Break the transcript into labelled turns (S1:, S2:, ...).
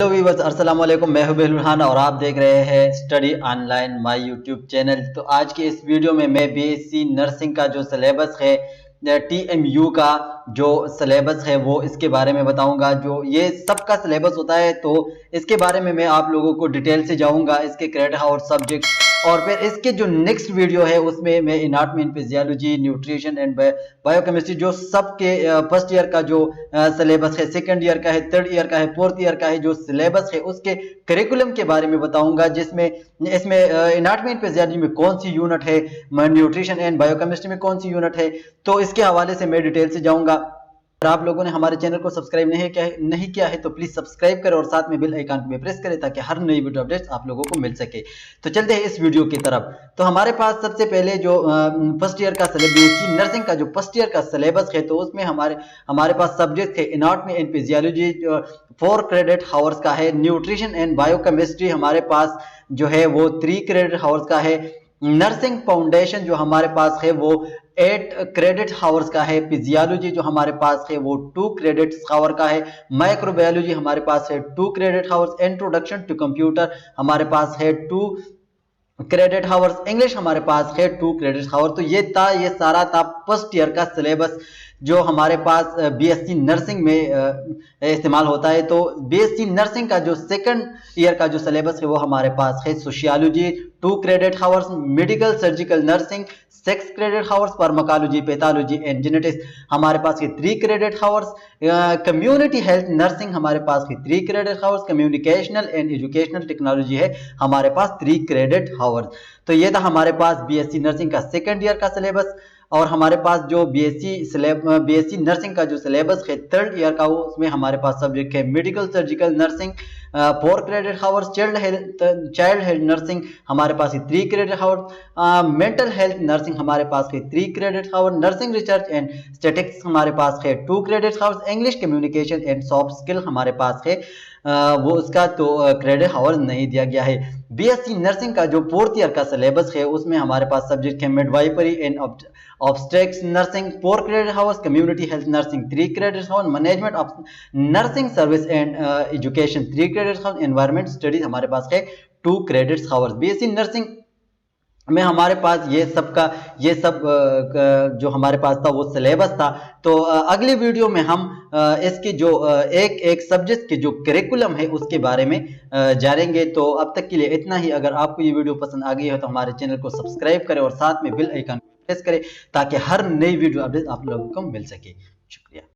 S1: Hello viewers, अस्सलाम वालेकुम। मैं हूं बेहलुल खान और आप देख रहे हैं study online my YouTube channel. तो आज के इस वीडियो में मैं बीएससी नर्सिंग का जो सिलेबस है, टीएमयू का जो सिलेबस है वो इसके बारे में बताऊंगा। जो ये सबका सिलेबस होता है तो इसके बारे में मैं आप लोगों को डिटेल से जाऊंगा, इसके क्रेडिट और सब्जेक्ट। और फिर इसके जो नेक्स्ट वीडियो है उसमें मैं anatomy and physiology, nutrition and biochemistry, जो सबके फर्स्ट ईयर का जो सिलेबस है, सेकंड ईयर का है, थर्ड ईयर का है, फोर्थ ईयर का है, जो सिलेबस है उसके करिकुलम के बारे में बताऊंगा। जिसमें इसमें एनाटॉमी एंड फिजियोलॉजी में कौन सी यूनिट है, न्यूट्रिशन एंड बायोकेमिस्ट्री में कौन सी यूनिट है, तो इसके हवाले से मैं डिटेल से जाऊंगा। अगर आप लोगों ने हमारे चैनल को सब्सक्राइब नहीं किया है तो प्लीज सब्सक्राइब करें और साथ में बेल आइकन को भी प्रेस करें ताकि हर नई वीडियो अपडेट्स आप लोगों को मिल सके। तो चलते हैं इस वीडियो की तरफ। तो हमारे पास सबसे पहले जो फर्स्ट ईयर का बीएससी नर्सिंग का जो फर्स्ट ईयर का सिलेबस है, तो उसमें हमारे पास सब्जेक्ट है anatomy and physiology, 4 credit hours का है। न्यूट्रिशन एंड बायोकेमिस्ट्री हमारे पास जो है वो 3 क्रेडिट हावर्स का है। नर्सिंग फाउंडेशन जो हमारे पास है वो 8 क्रेडिट हावर्स का है। फिजियोलॉजी जो हमारे पास है वो 2 क्रेडिट हावर का है। माइक्रोबायोलॉजी हमारे पास है 2 credit hours. Introduction to computer हमारे पास है 2 क्रेडिट हावर्स। इंग्लिश हमारे पास है 2 क्रेडिट हावर। तो ये सारा था फर्स्ट ईयर का सिलेबस जो हमारे पास बीएससी नर्सिंग में इस्तेमाल होता है। तो बीएससी नर्सिंग का जो सेकंड ईयर का जो सिलेबस है वो हमारे पास है sociology 2 credit hours, medical surgical nursing 6 credit hours, pharmacology, pathology and genetics हमारे पास है 3 credit hours. Community health nursing हमारे पास है 3 credit hours. Communicational and educational technology है हमारे पास 3 क्रेडिट हावर्स। तो ये था हमारे पास बीएससी नर्सिंग का सेकंड ईयर का सिलेबस। और हमारे पास जो बीएससी नर्सिंग का जो सिलेबस है थर्ड ईयर का, वो उसमें हमारे पास सब्जेक्ट है medical surgical nursing 4 credit hours. Child health nursing हमारे पास है 3 credit hours. Mental health nursing हमारे पास है 3 credit hour. Nursing research and statistics हमारे पास है 2 credit hours. English communication and soft skill हमारे पास है वो उसका तो क्रेडिट हावर नहीं दिया गया है। बीएससी नर्सिंग का जो फोर्थ ईयर का सिलेबस है उसमें हमारे पास सब्जेक्ट है midwifery and obstetrics nursing 4 credit hours. Community health nursing 3 credit hour. Management of nursing service and education 3 credit hour. Environment studies हमारे पास है 2 क्रेडिट हावर्स। बीएससी नर्सिंग में हमारे पास ये सब जो हमारे पास था वो सिलेबस था। तो अगली वीडियो में हम इसकी जो एक एक सब्जेक्ट के जो करिकुलम है उसके बारे में जानेंगे। तो अब तक के लिए इतना ही। अगर आपको ये वीडियो पसंद आ गई है तो हमारे चैनल को सब्सक्राइब करें और साथ में बेल आइकन प्रेस करें ताकि हर नई वीडियो अपडेट आप लोगों को मिल सके। शुक्रिया।